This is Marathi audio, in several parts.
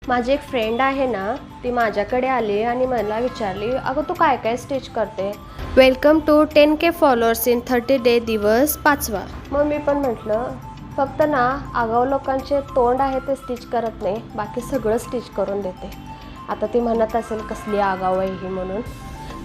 माझी एक फ्रेंड आहे ना, ती माझ्याकडे आली आणि मला विचारली, अगं तू काय काय स्टिच करते? Welcome to 10K followers in 30 day दिवस 5वा. मग मी पण म्हटलं, फक्त ना आगाऊ लोकांचे तोंड आहे ते स्टिच करत नाही, बाकी सगळं स्टिच करून देते. आता ती म्हणत असेल कसली आगाऊ आहे ही म्हणून.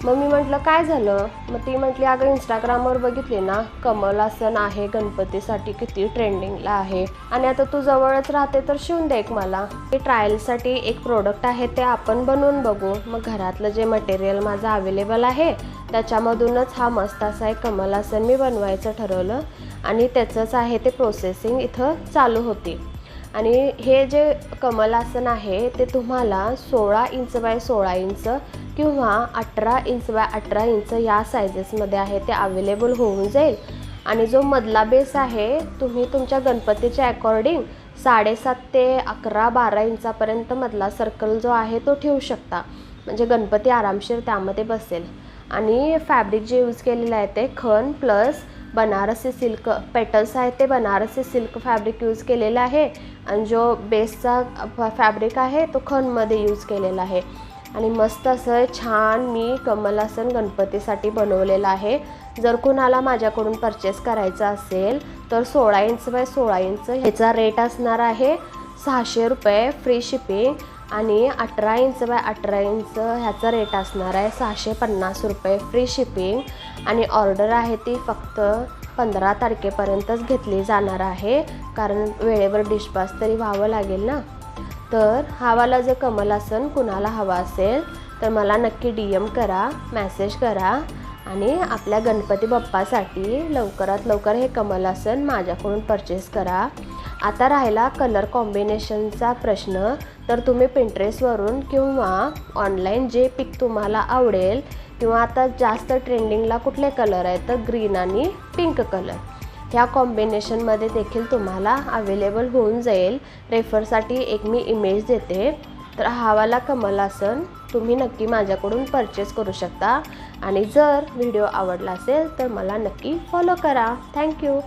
मग मी म्हटलं काय झालं? मग ती म्हटली, अगं इंस्टाग्रामवर बघितले ना, कमलासन आहे गणपतीसाठी किती ट्रेंडिंगला आहे आणि आता तू जवळच राहते तर शिवून दे एक मला. ते ट्रायलसाठी एक प्रोडक्ट आहे ते आपण बनवून बघू. मग घरातलं जे मटेरियल माझं अवेलेबल आहे त्याच्यामधूनच हा मस्त असा एक कमलासन मी बनवायचं ठरवलं आणि त्याचंच आहे ते प्रोसेसिंग इथं चालू होती. आणि हे जे कमलासन आहे ते तुम्हाला 16 इंच बाय 16 इंच किंवा 18 इंच बाय 18 इंच या सायझेसमध्ये आहे ते अवेलेबल होऊन जाईल. आणि जो मधला बेस आहे तुम्ही तुमच्या गणपतीच्या अकॉर्डिंग 7.5 ते 11-12 इंचापर्यंत मधला सर्कल जो आहे तो ठेवू शकता, म्हणजे गणपती आरामशीर त्यामध्ये बसेल. आणि फॅब्रिक जे यूज केलेलं आहे ते खण प्लस बनारसी सिल्क पेटल्स आहेत ते बनारसी सिल्क फॅब्रिक यूज केलेलं आहे आणि जो बेसचा फॅब्रिक आहे तो खणमध्ये यूज केलेला आहे. आणि मस्त असं छान मी कमलासन गणपतीसाठी बनवलेलं आहे. जर कुणाला माझ्याकडून परचेस करायचं असेल तर 16 इंच बाय 16 इंच ह्याचा रेट असणार आहे 600 रुपये फ्री शिपिंग आणि 18 इंच बाय 18 इंच ह्याचा रेट असणार आहे 650 रुपये फ्री शिपिंग. आणि ऑर्डर आहे ती फक्त 15 तारखेपर्यंतच घेतली जाणार आहे, कारण वेळेवर डिस्पॅच तरी व्हावं लागेल ना. तर हावाला जर कमलासन कुणाला हवा असेल तर मला नक्की DM करा, मेसेज करा आणि आपल्या गणपती बाप्पासाठी लवकरात लवकर हे कमलासन माझ्याकडून परचेस करा. आता राहिला कलर कॉम्बिनेशनचा प्रश्न, तर तुम्ही पिंट्रेस्टवरून किंवा ऑनलाईन जे पिक तुम्हाला आवडेल किंवा आता जास्त ट्रेंडिंगला कुठले कलर आहेत तर ग्रीन आणि पिंक कलर ह्या कॉम्बिनेशनमध्ये देखील तुम्हाला अवेलेबल होऊन जाईल. रेफरसाठी एक मी इमेज देते. तर हावाला कमलासन तुम्ही नक्की माझ्याकडून परचेस करू शकता. आणि जर व्हिडिओ आवडला असेल तर मला नक्की फॉलो करा. थँक्यू.